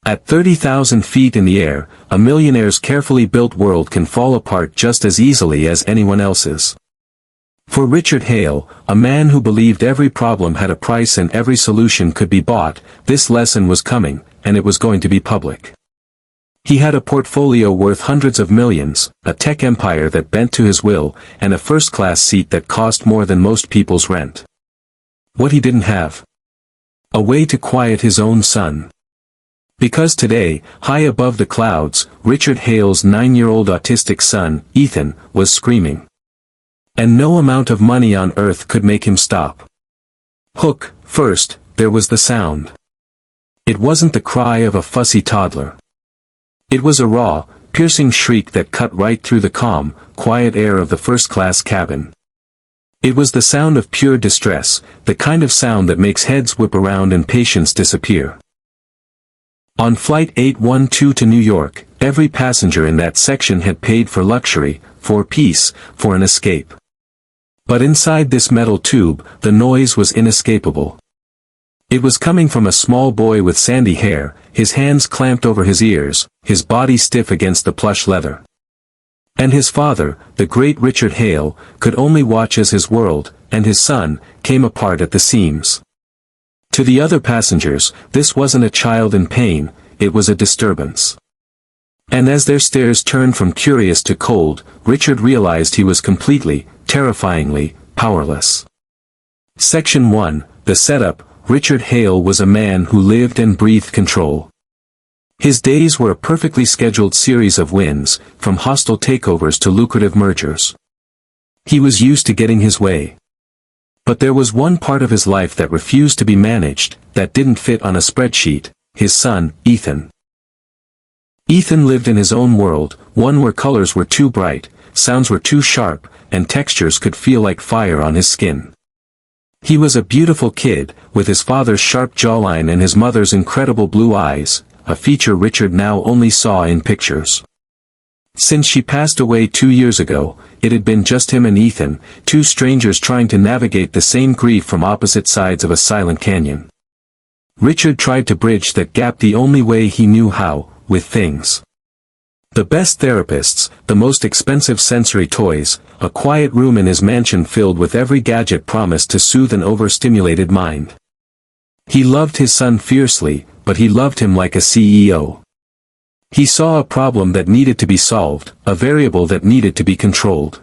At 30,000 feet in the air, a millionaire's carefully built world can fall apart just as easily as anyone else's. For Richard Hale, a man who believed every problem had a price and every solution could be bought, this lesson was coming, and it was going to be public. He had a portfolio worth hundreds of millions, a tech empire that bent to his will, and a first-class seat that cost more than most people's rent. What he didn't have? A way to quiet his own son. Because today, high above the clouds, Richard Hale's 9-year-old autistic son, Ethan, was screaming. And no amount of money on earth could make him stop. Hook, first, there was the sound. It wasn't the cry of a fussy toddler. It was a raw, piercing shriek that cut right through the calm, quiet air of the first-class cabin. It was the sound of pure distress, the kind of sound that makes heads whip around and patience disappear. On Flight 812 to New York, every passenger in that section had paid for luxury, for peace, for an escape. But inside this metal tube, the noise was inescapable. It was coming from a small boy with sandy hair, his hands clamped over his ears, his body stiff against the plush leather. And his father, the great Richard Hale, could only watch as his world, and his son, came apart at the seams. To the other passengers, this wasn't a child in pain, it was a disturbance. And as their stares turned from curious to cold, Richard realized he was completely, terrifyingly, powerless. Section 1, the setup. Richard Hale was a man who lived and breathed control. His days were a perfectly scheduled series of wins, from hostile takeovers to lucrative mergers. He was used to getting his way. But there was one part of his life that refused to be managed, that didn't fit on a spreadsheet: his son, Ethan. Ethan lived in his own world, one where colors were too bright, sounds were too sharp, and textures could feel like fire on his skin. He was a beautiful kid, with his father's sharp jawline and his mother's incredible blue eyes, a feature Richard now only saw in pictures. Since she passed away 2 years ago, it had been just him and Ethan, two strangers trying to navigate the same grief from opposite sides of a silent canyon. Richard tried to bridge that gap the only way he knew how, with things. The best therapists, the most expensive sensory toys, a quiet room in his mansion filled with every gadget promised to soothe an overstimulated mind. He loved his son fiercely, but he loved him like a CEO. He saw a problem that needed to be solved, a variable that needed to be controlled.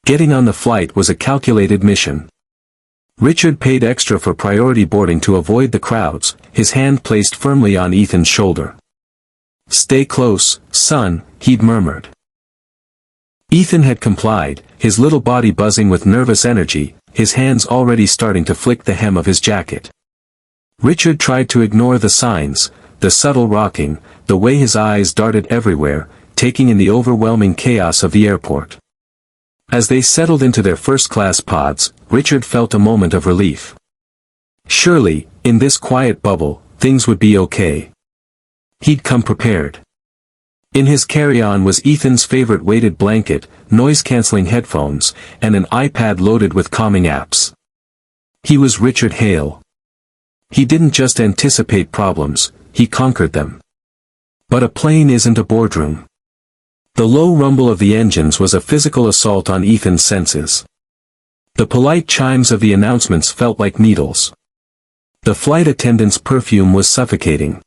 Getting on the flight was a calculated mission. Richard paid extra for priority boarding to avoid the crowds, his hand placed firmly on Ethan's shoulder. "Stay close, son," he'd murmured. Ethan had complied, his little body buzzing with nervous energy, his hands already starting to flick the hem of his jacket. Richard tried to ignore the signs, the subtle rocking, the way his eyes darted everywhere, taking in the overwhelming chaos of the airport. As they settled into their first-class pods, Richard felt a moment of relief. Surely, in this quiet bubble, things would be okay. He'd come prepared. In his carry-on was Ethan's favorite weighted blanket, noise-canceling headphones, and an iPad loaded with calming apps. He was Richard Hale. He didn't just anticipate problems, he conquered them. But a plane isn't a boardroom. The low rumble of the engines was a physical assault on Ethan's senses. The polite chimes of the announcements felt like needles. The flight attendant's perfume was suffocating.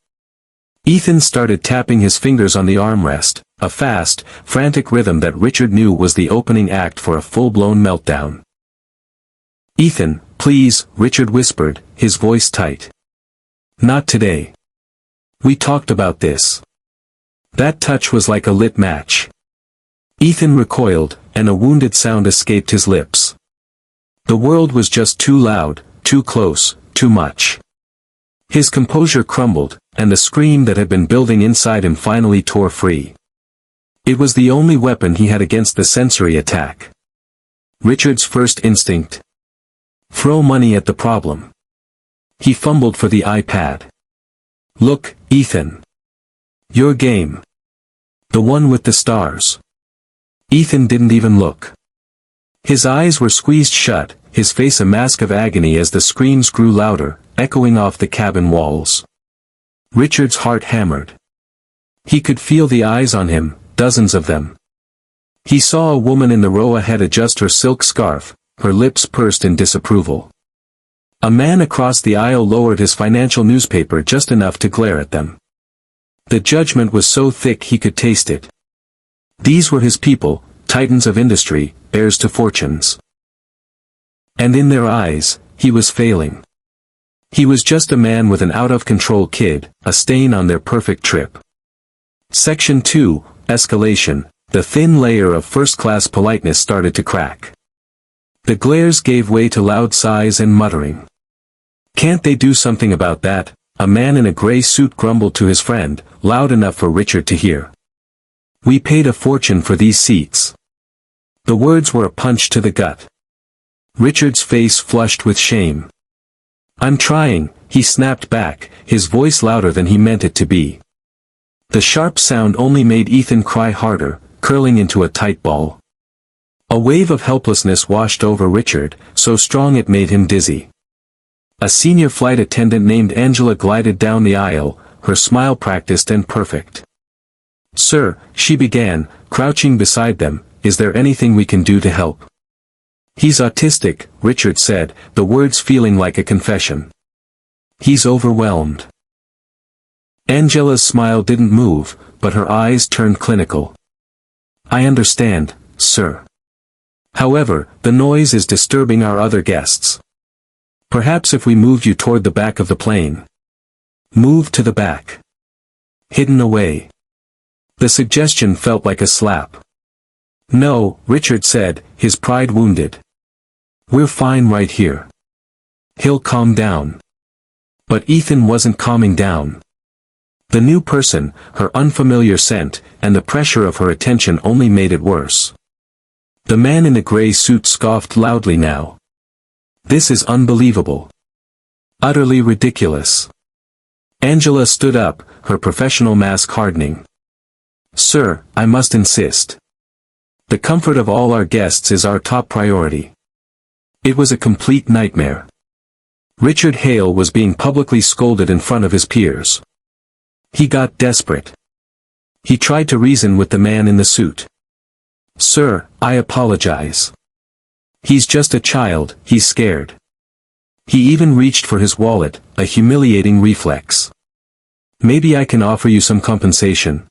Ethan started tapping his fingers on the armrest, a fast, frantic rhythm that Richard knew was the opening act for a full-blown meltdown. "Ethan, please," Richard whispered, his voice tight. "Not today. We talked about this." That touch was like a lit match. Ethan recoiled, and a wounded sound escaped his lips. The world was just too loud, too close, too much. His composure crumbled, and the scream that had been building inside him finally tore free. It was the only weapon he had against the sensory attack. Richard's first instinct? Throw money at the problem. He fumbled for the iPad. "Look, Ethan. Your game. The one with the stars." Ethan didn't even look. His eyes were squeezed shut, his face a mask of agony as the screams grew louder, echoing off the cabin walls. Richard's heart hammered. He could feel the eyes on him, dozens of them. He saw a woman in the row ahead adjust her silk scarf, her lips pursed in disapproval. A man across the aisle lowered his financial newspaper just enough to glare at them. The judgment was so thick he could taste it. These were his people, titans of industry, heirs to fortunes. And in their eyes, he was failing. He was just a man with an out-of-control kid, a stain on their perfect trip. Section 2, Escalation. The thin layer of first-class politeness started to crack. The glares gave way to loud sighs and muttering. "Can't they do something about that?" a man in a gray suit grumbled to his friend, loud enough for Richard to hear. "We paid a fortune for these seats." The words were a punch to the gut. Richard's face flushed with shame. "I'm trying," he snapped back, his voice louder than he meant it to be. The sharp sound only made Ethan cry harder, curling into a tight ball. A wave of helplessness washed over Richard, so strong it made him dizzy. A senior flight attendant named Angela glided down the aisle, her smile practiced and perfect. "Sir," she began, crouching beside them, "is there anything we can do to help?" "He's autistic," Richard said, the words feeling like a confession. "He's overwhelmed." Angela's smile didn't move, but her eyes turned clinical. "I understand, sir. However, the noise is disturbing our other guests. Perhaps if we moved you toward the back of the plane." "Move to the back." "Hidden away." The suggestion felt like a slap. "No," Richard said, his pride wounded. "We're fine right here. He'll calm down." But Ethan wasn't calming down. The new person, her unfamiliar scent, and the pressure of her attention only made it worse. The man in the gray suit scoffed loudly now. "This is unbelievable. Utterly ridiculous." Angela stood up, her professional mask hardening. "Sir, I must insist. The comfort of all our guests is our top priority." It was a complete nightmare. Richard Hale was being publicly scolded in front of his peers. He got desperate. He tried to reason with the man in the suit. "Sir, I apologize. He's just a child, he's scared." He even reached for his wallet, a humiliating reflex. "Maybe I can offer you some compensation.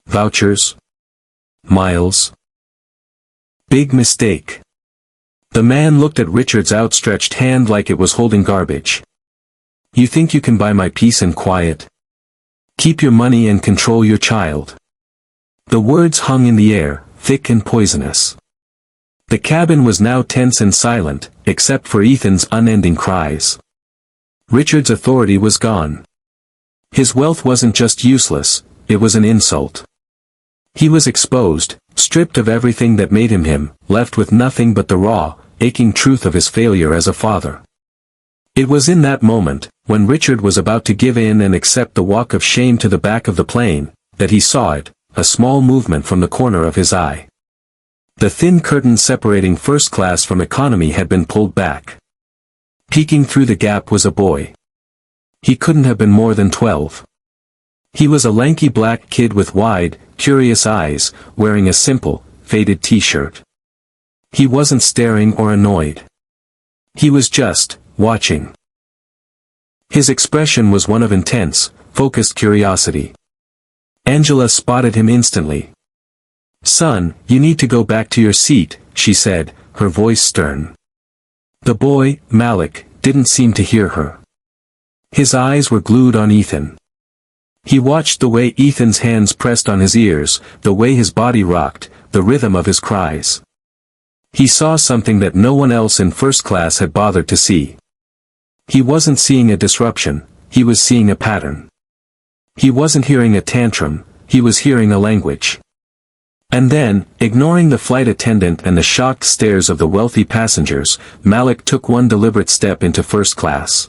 Vouchers? Miles?" Big mistake. The man looked at Richard's outstretched hand like it was holding garbage. "You think you can buy my peace and quiet? Keep your money and control your child." The words hung in the air, thick and poisonous. The cabin was now tense and silent, except for Ethan's unending cries. Richard's authority was gone. His wealth wasn't just useless, it was an insult. He was exposed, stripped of everything that made him him, left with nothing but the raw, aching truth of his failure as a father. It was in that moment, when Richard was about to give in and accept the walk of shame to the back of the plane, that he saw it, a small movement from the corner of his eye. The thin curtain separating first class from economy had been pulled back. Peeking through the gap was a boy. He couldn't have been more than 12. He was a lanky black kid with wide, curious eyes, wearing a simple, faded t-shirt. He wasn't staring or annoyed. He was just watching. His expression was one of intense, focused curiosity. Angela spotted him instantly. "Son, you need to go back to your seat," she said, her voice stern. The boy, Malik, didn't seem to hear her. His eyes were glued on Ethan. He watched the way Ethan's hands pressed on his ears, the way his body rocked, the rhythm of his cries. He saw something that no one else in first class had bothered to see. He wasn't seeing a disruption, he was seeing a pattern. He wasn't hearing a tantrum, he was hearing a language. And then, ignoring the flight attendant and the shocked stares of the wealthy passengers, Malik took one deliberate step into first class.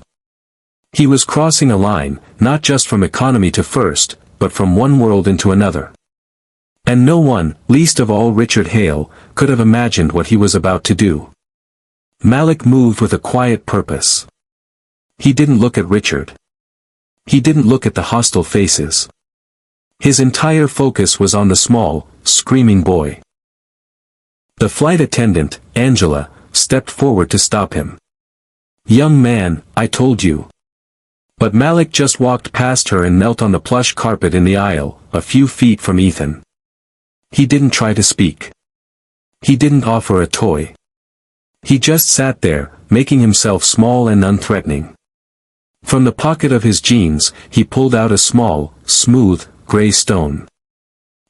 He was crossing a line, not just from economy to first, but from one world into another. And no one, least of all Richard Hale, could have imagined what he was about to do. Malik moved with a quiet purpose. He didn't look at Richard. He didn't look at the hostile faces. His entire focus was on the small, screaming boy. The flight attendant, Angela, stepped forward to stop him. "Young man, I told you." But Malik just walked past her and knelt on the plush carpet in the aisle, a few feet from Ethan. He didn't try to speak. He didn't offer a toy. He just sat there, making himself small and unthreatening. From the pocket of his jeans, he pulled out a small, smooth, gray stone.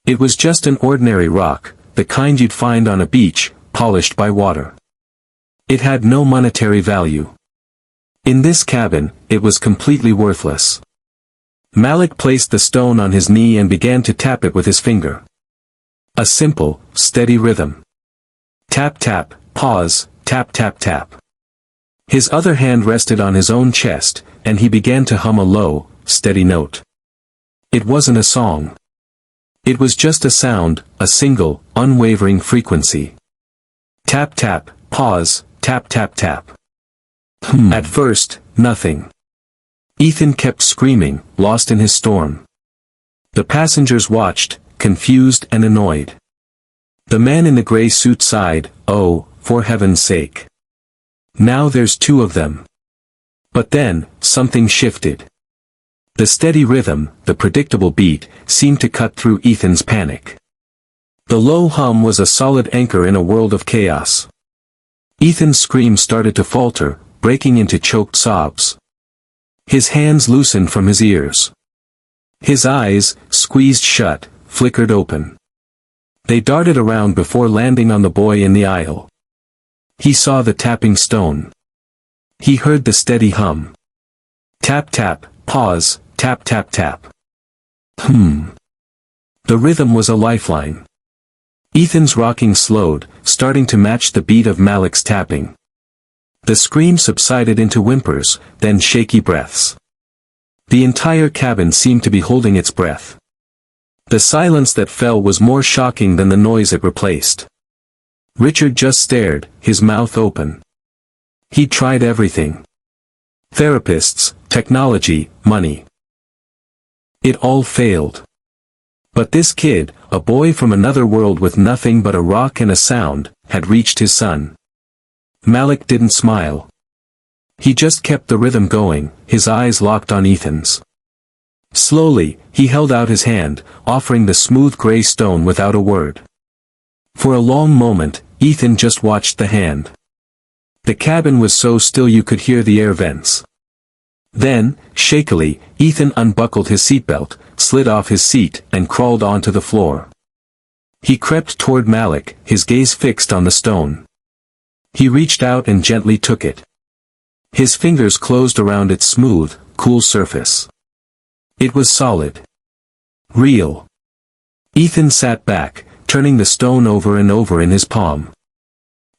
It was just an ordinary rock, the kind you'd find on a beach, polished by water. It had no monetary value. In this cabin, it was completely worthless. Malik placed the stone on his knee and began to tap it with his finger. A simple, steady rhythm. Tap tap, pause, tap tap tap. His other hand rested on his own chest, and he began to hum a low, steady note. It wasn't a song. It was just a sound, a single, unwavering frequency. Tap tap, pause, tap tap tap. At first, nothing. Ethan kept screaming, lost in his storm. The passengers watched, confused and annoyed. The man in the gray suit sighed, "Oh, for heaven's sake. Now there's two of them." But then, something shifted. The steady rhythm, the predictable beat, seemed to cut through Ethan's panic. The low hum was a solid anchor in a world of chaos. Ethan's screams started to falter, breaking into choked sobs. His hands loosened from his ears. His eyes, squeezed shut, flickered open. They darted around before landing on the boy in the aisle. He saw the tapping stone. He heard the steady hum. Tap tap, pause, tap tap tap. The rhythm was a lifeline. Ethan's rocking slowed, starting to match the beat of Malik's tapping. The scream subsided into whimpers, then shaky breaths. The entire cabin seemed to be holding its breath. The silence that fell was more shocking than the noise it replaced. Richard just stared, his mouth open. He'd tried everything. Therapists, technology, money. It all failed. But this kid, a boy from another world with nothing but a rock and a sound, had reached his son. Malik didn't smile. He just kept the rhythm going, his eyes locked on Ethan's. Slowly, he held out his hand, offering the smooth gray stone without a word. For a long moment, Ethan just watched the hand. The cabin was so still you could hear the air vents. Then, shakily, Ethan unbuckled his seatbelt, slid off his seat, and crawled onto the floor. He crept toward Malik, his gaze fixed on the stone. He reached out and gently took it. His fingers closed around its smooth, cool surface. It was solid. Real. Ethan sat back, turning the stone over and over in his palm.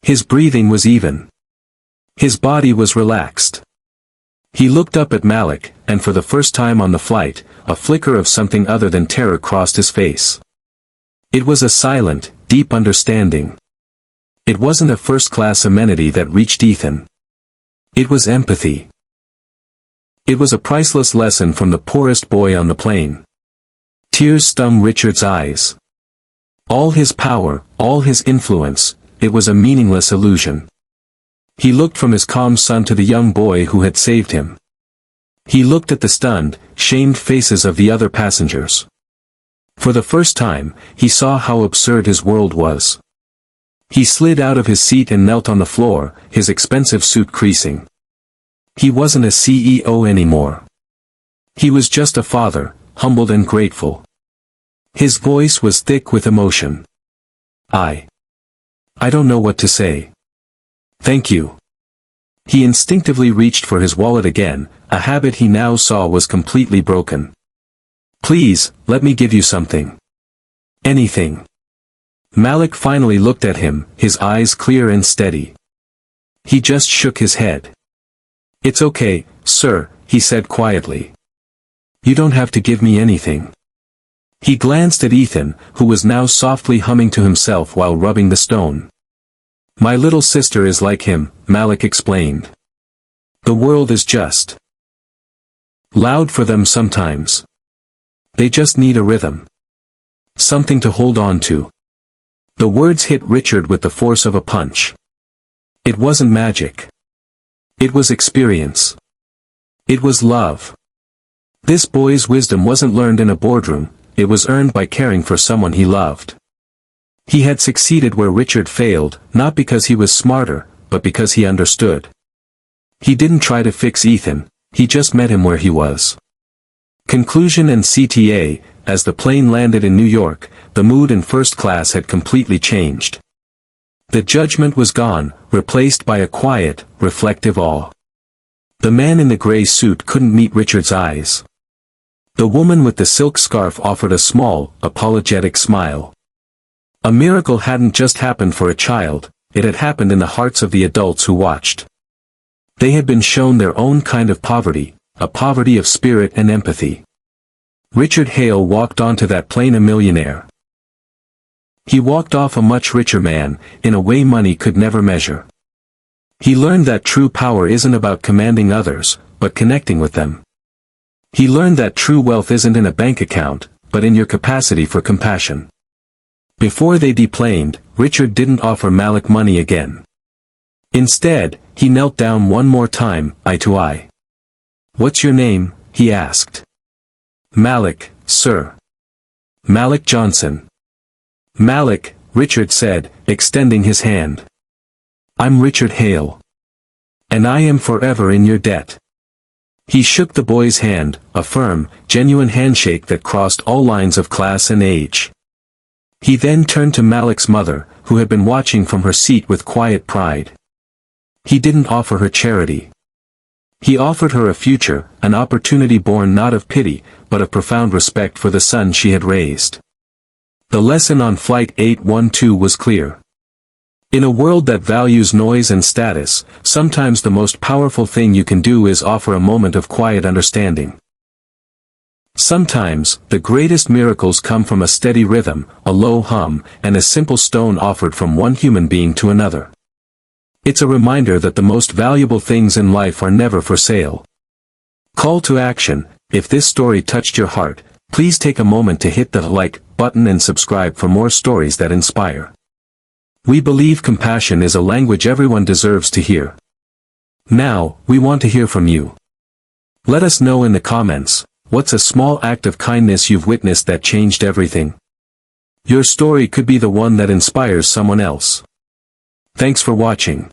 His breathing was even. His body was relaxed. He looked up at Malik, and for the first time on the flight, a flicker of something other than terror crossed his face. It was a silent, deep understanding. It wasn't a first-class amenity that reached Ethan. It was empathy. It was a priceless lesson from the poorest boy on the plane. Tears stung Richard's eyes. All his power, all his influence, it was a meaningless illusion. He looked from his calm son to the young boy who had saved him. He looked at the stunned, shamed faces of the other passengers. For the first time, he saw how absurd his world was. He slid out of his seat and knelt on the floor, his expensive suit creasing. He wasn't a CEO anymore. He was just a father, humbled and grateful. His voice was thick with emotion. I don't know what to say. Thank you. He instinctively reached for his wallet again, a habit he now saw was completely broken. Please, let me give you something. Anything. Malik finally looked at him, his eyes clear and steady. He just shook his head. It's okay, sir, he said quietly. You don't have to give me anything. He glanced at Ethan, who was now softly humming to himself while rubbing the stone. My little sister is like him, Malik explained. The world is just Loud for them sometimes. They just need a rhythm. Something to hold on to. The words hit Richard with the force of a punch. It wasn't magic. It was experience. It was love. This boy's wisdom wasn't learned in a boardroom, it was earned by caring for someone he loved. He had succeeded where Richard failed, not because he was smarter, but because he understood. He didn't try to fix Ethan, he just met him where he was. Conclusion and CTA, as the plane landed in New York, the mood in first class had completely changed. The judgment was gone, replaced by a quiet, reflective awe. The man in the gray suit couldn't meet Richard's eyes. The woman with the silk scarf offered a small, apologetic smile. A miracle hadn't just happened for a child, it had happened in the hearts of the adults who watched. They had been shown their own kind of poverty, a poverty of spirit and empathy. Richard Hale walked onto that plane a millionaire. He walked off a much richer man, in a way money could never measure. He learned that true power isn't about commanding others, but connecting with them. He learned that true wealth isn't in a bank account, but in your capacity for compassion. Before they deplaned, Richard didn't offer Malik money again. Instead, he knelt down one more time, eye to eye. "What's your name?" he asked. "Malik, sir." "Malik Johnson." "Malik," Richard said, extending his hand. "I'm Richard Hale. And I am forever in your debt." He shook the boy's hand, a firm, genuine handshake that crossed all lines of class and age. He then turned to Malik's mother, who had been watching from her seat with quiet pride. He didn't offer her charity. He offered her a future, an opportunity born not of pity, but of profound respect for the son she had raised. The lesson on Flight 812 was clear. In a world that values noise and status, sometimes the most powerful thing you can do is offer a moment of quiet understanding. Sometimes, the greatest miracles come from a steady rhythm, a low hum, and a simple stone offered from one human being to another. It's a reminder that the most valuable things in life are never for sale. Call to action: if this story touched your heart, please take a moment to hit the like button and subscribe for more stories that inspire. We believe compassion is a language everyone deserves to hear. Now, we want to hear from you. Let us know in the comments, what's a small act of kindness you've witnessed that changed everything? Your story could be the one that inspires someone else. Thanks for watching.